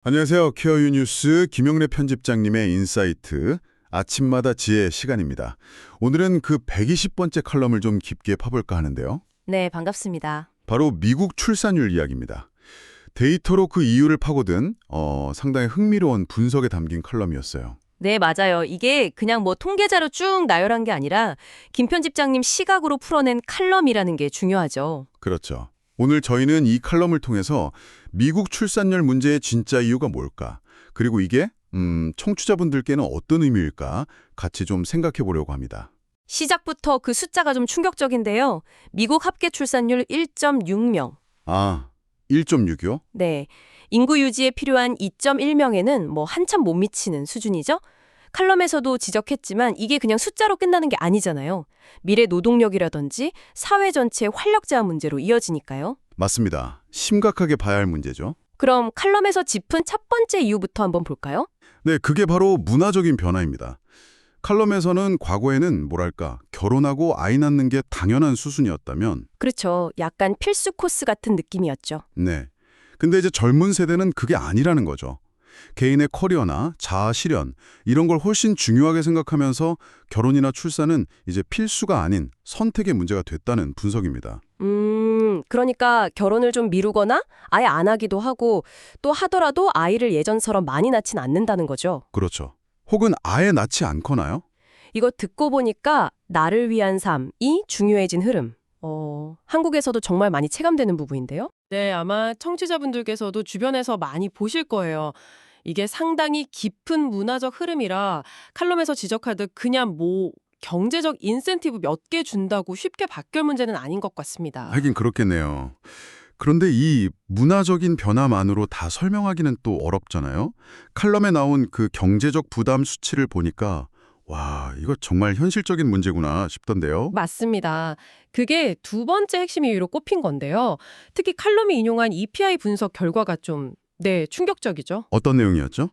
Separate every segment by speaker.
Speaker 1: 안녕하세요. 케어유 뉴스 김영래 편집장님의 인사이트 아침마다 지혜 시간입니다. 오늘은 그 120번째 칼럼을 좀 깊게 파볼까 하는데요.
Speaker 2: 네, 반갑습니다.
Speaker 1: 바로 미국 출산율 이야기입니다. 데이터로 그 이유를 파고든 상당히 흥미로운 분석에 담긴 칼럼이었어요.
Speaker 2: 네, 맞아요. 이게 그냥 뭐 통계자로 쭉 나열한 게 아니라 김 편집장님 시각으로 풀어낸 칼럼이라는 게 중요하죠.
Speaker 1: 그렇죠. 오늘 저희는 이 칼럼을 통해서 미국 출산율 문제의 진짜 이유가 뭘까? 그리고 이게 청취자분들께는 어떤 의미일까? 같이 좀 생각해 보려고 합니다.
Speaker 2: 시작부터 그 숫자가 좀 충격적인데요. 미국 합계 출산율 1.6명.
Speaker 1: 아, 1.6이요?
Speaker 2: 네. 인구 유지에 필요한 2.1명에는 뭐 한참 못 미치는 수준이죠. 칼럼에서도 지적했지만 이게 그냥 숫자로 끝나는 게 아니잖아요. 미래 노동력이라든지 사회 전체의 활력 제한 문제로 이어지니까요.
Speaker 1: 맞습니다. 심각하게 봐야 할 문제죠.
Speaker 2: 그럼 칼럼에서 짚은 첫 번째 이유부터 한번 볼까요?
Speaker 1: 네, 그게 바로 문화적인 변화입니다. 칼럼에서는 과거에는 뭐랄까, 결혼하고 아이 낳는 게 당연한 수순이었다면,
Speaker 2: 그렇죠. 약간 필수 코스 같은 느낌이었죠.
Speaker 1: 네. 근데 이제 젊은 세대는 그게 아니라는 거죠. 개인의 커리어나 자아 실현, 이런 걸 훨씬 중요하게 생각하면서 결혼이나 출산은 이제 필수가 아닌 선택의 문제가 됐다는 분석입니다.
Speaker 2: 그러니까 결혼을 좀 미루거나 아예 안 하기도 하고 또 하더라도 아이를 예전처럼 많이 낳진 않는다는 거죠.
Speaker 1: 그렇죠. 혹은 아예 낳지 않거나요?
Speaker 2: 이거 듣고 보니까 나를 위한 삶이 중요해진 흐름. 한국에서도 정말 많이 체감되는 부분인데요.
Speaker 3: 네, 아마 청취자분들께서도 주변에서 많이 보실 거예요. 이게 상당히 깊은 문화적 흐름이라 칼럼에서 지적하듯 그냥 뭐 경제적 인센티브 몇 개 준다고 쉽게 바뀔 문제는 아닌 것 같습니다.
Speaker 1: 하긴 그렇겠네요. 그런데 이 문화적인 변화만으로 다 설명하기는 또 어렵잖아요. 칼럼에 나온 그 경제적 부담 수치를 보니까 와, 이거 정말 현실적인 문제구나 싶던데요.
Speaker 3: 맞습니다. 그게 두 번째 핵심 이유로 꼽힌 건데요. 특히 칼럼이 인용한 EPI 분석 결과가 좀, 네, 충격적이죠.
Speaker 1: 어떤 내용이었죠?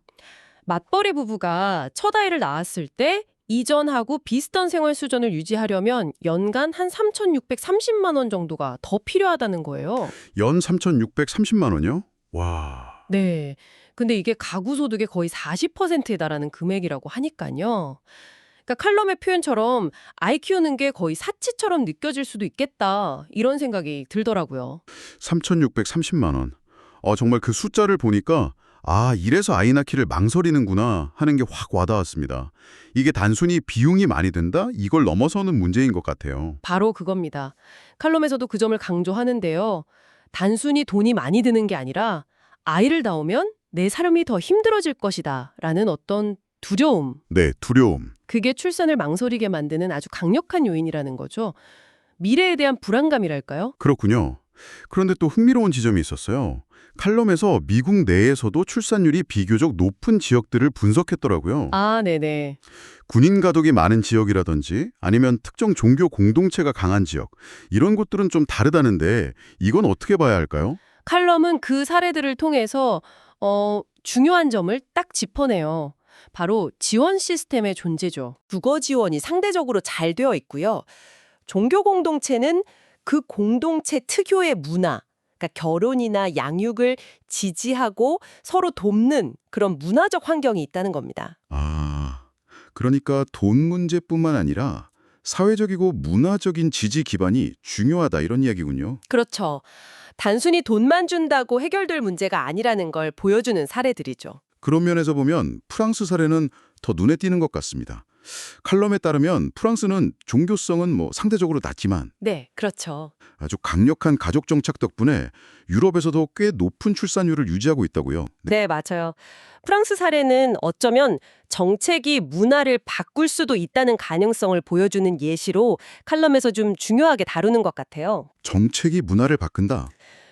Speaker 3: 맞벌이 부부가 첫 아이를 낳았을 때 이전하고 비슷한 생활 수준을 유지하려면 연간 한 3,630만 원 정도가 더 필요하다는 거예요.
Speaker 1: 연 3,630만 원이요? 와,
Speaker 3: 네. 근데 이게 가구 소득의 거의 40%에 달하는 금액이라고 하니까요. 그러니까 칼럼의 표현처럼 아이 키우는 게 거의 사치처럼 느껴질 수도 있겠다. 이런 생각이 들더라고요.
Speaker 1: 3,630만 원. 정말 그 숫자를 보니까 아, 이래서 아이 낳기를 망설이는구나 하는 게 확 와닿았습니다. 이게 단순히 비용이 많이 든다? 이걸 넘어서는 문제인 것 같아요.
Speaker 3: 바로 그겁니다. 칼럼에서도 그 점을 강조하는데요. 단순히 돈이 많이 드는 게 아니라 아이를 낳으면 내 삶이 더 힘들어질 것이다 라는 어떤 두려움.
Speaker 1: 네, 두려움.
Speaker 3: 그게 출산을 망설이게 만드는 아주 강력한 요인이라는 거죠. 미래에 대한 불안감이랄까요?
Speaker 1: 그렇군요. 그런데 또 흥미로운 지점이 있었어요. 칼럼에서 미국 내에서도 출산율이 비교적 높은 지역들을 분석했더라고요.
Speaker 3: 아, 네네.
Speaker 1: 군인 가족이 많은 지역이라든지 아니면 특정 종교 공동체가 강한 지역, 이런 곳들은 좀 다르다는데 이건 어떻게 봐야 할까요?
Speaker 3: 칼럼은 그 사례들을 통해서 중요한 점을 딱 짚어내요. 바로 지원 시스템의 존재죠.
Speaker 4: 국어 지원이 상대적으로 잘 되어 있고요. 종교 공동체는 그 공동체 특유의 문화, 그러니까 결혼이나 양육을 지지하고 서로 돕는 그런 문화적 환경이 있다는 겁니다.
Speaker 1: 아, 그러니까 돈 문제뿐만 아니라 사회적이고 문화적인 지지 기반이 중요하다 이런 이야기군요.
Speaker 4: 그렇죠. 단순히 돈만 준다고 해결될 문제가 아니라는 걸 보여주는 사례들이죠.
Speaker 1: 그런 면에서 보면 프랑스 사례는 더 눈에 띄는 것 같습니다. 칼럼에 따르면 프랑스는 종교성은 상대적으로 낮지만
Speaker 4: 네, 그렇죠.
Speaker 1: 아주 강력한 가족 정책 덕분에 유럽에서도 꽤 높은 출산율을 유지하고 있다고요.
Speaker 4: 네, 맞아요. 프랑스 사례는 어쩌면 정책이 문화를 바꿀 수도 있다는 가능성을 보여주는 예시로 칼럼에서 좀 중요하게 다루는 것 같아요.
Speaker 1: 정책이 문화를 바꾼다.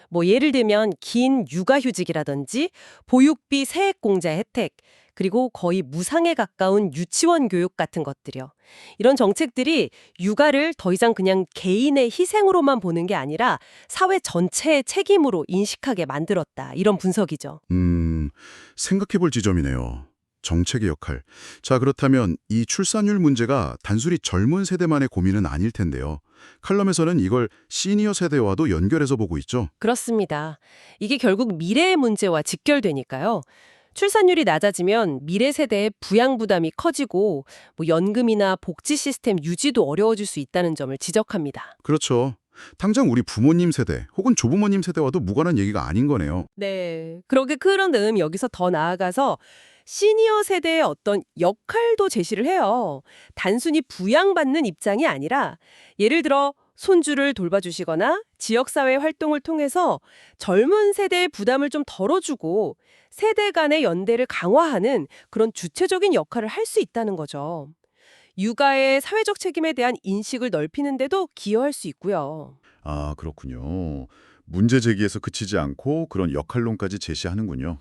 Speaker 4: 뭐 예를 들면 긴 육아휴직이라든지 보육비 세액공제 혜택, 그리고 거의 무상에 가까운 유치원 교육 같은 것들이요. 이런 정책들이 육아를 더 이상 그냥 개인의 희생으로만 보는 게 아니라 사회 전체의 책임으로 인식하게 만들었다. 이런 분석이죠.
Speaker 1: 생각해 볼 지점이네요. 정책의 역할. 자, 그렇다면 이 출산율 문제가 단순히 젊은 세대만의 고민은 아닐 텐데요. 칼럼에서는 이걸 시니어 세대와도 연결해서 보고 있죠.
Speaker 4: 그렇습니다. 이게 결국 미래의 문제와 직결되니까요. 출산율이 낮아지면 미래 세대의 부양 부담이 커지고 연금이나 복지 시스템 유지도 어려워질 수 있다는 점을 지적합니다.
Speaker 1: 그렇죠. 당장 우리 부모님 세대 혹은 조부모님 세대와도 무관한 얘기가 아닌 거네요.
Speaker 4: 네. 그렇게 그런 여기서 더 나아가서 시니어 세대의 어떤 역할도 제시를 해요. 단순히 부양받는 입장이 아니라 예를 들어 손주를 돌봐주시거나 지역사회 활동을 통해서 젊은 세대의 부담을 좀 덜어주고 세대 간의 연대를 강화하는 그런 주체적인 역할을 할 수 있다는 거죠. 육아의 사회적 책임에 대한 인식을 넓히는 데도 기여할 수 있고요.
Speaker 1: 아, 그렇군요. 문제 제기에서 그치지 않고 그런 역할론까지 제시하는군요.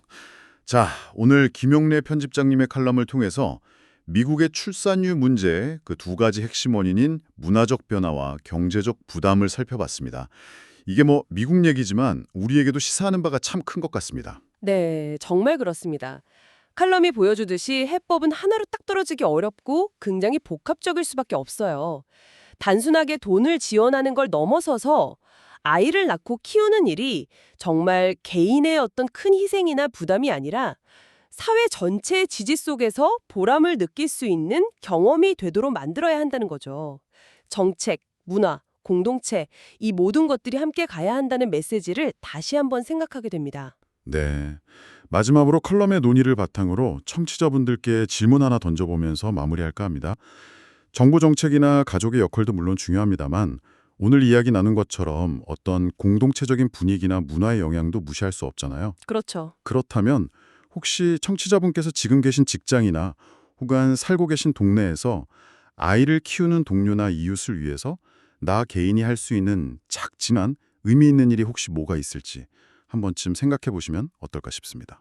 Speaker 1: 자, 오늘 김용래 편집장님의 칼럼을 통해서 미국의 출산율 문제의 그 두 가지 핵심 원인인 문화적 변화와 경제적 부담을 살펴봤습니다. 이게 뭐 미국 얘기지만 우리에게도 시사하는 바가 참 큰 것 같습니다.
Speaker 4: 네, 정말 그렇습니다. 칼럼이 보여주듯이 해법은 하나로 딱 떨어지기 어렵고 굉장히 복합적일 수밖에 없어요. 단순하게 돈을 지원하는 걸 넘어서서 아이를 낳고 키우는 일이 정말 개인의 어떤 큰 희생이나 부담이 아니라 사회 전체의 지지 속에서 보람을 느낄 수 있는 경험이 되도록 만들어야 한다는 거죠. 정책, 문화, 공동체, 이 모든 것들이 함께 가야 한다는 메시지를 다시 한번 생각하게 됩니다.
Speaker 1: 네. 마지막으로 컬럼의 논의를 바탕으로 청취자분들께 질문 하나 던져보면서 마무리할까 합니다. 정부 정책이나 가족의 역할도 물론 중요합니다만 오늘 이야기 나눈 것처럼 어떤 공동체적인 분위기나 문화의 영향도 무시할 수 없잖아요.
Speaker 4: 그렇죠.
Speaker 1: 그렇다면 혹시 청취자분께서 지금 계신 직장이나 혹은 살고 계신 동네에서 아이를 키우는 동료나 이웃을 위해서 나 개인이 할 수 있는 작지만 의미 있는 일이 혹시 뭐가 있을지 한 번쯤 생각해 보시면 어떨까 싶습니다.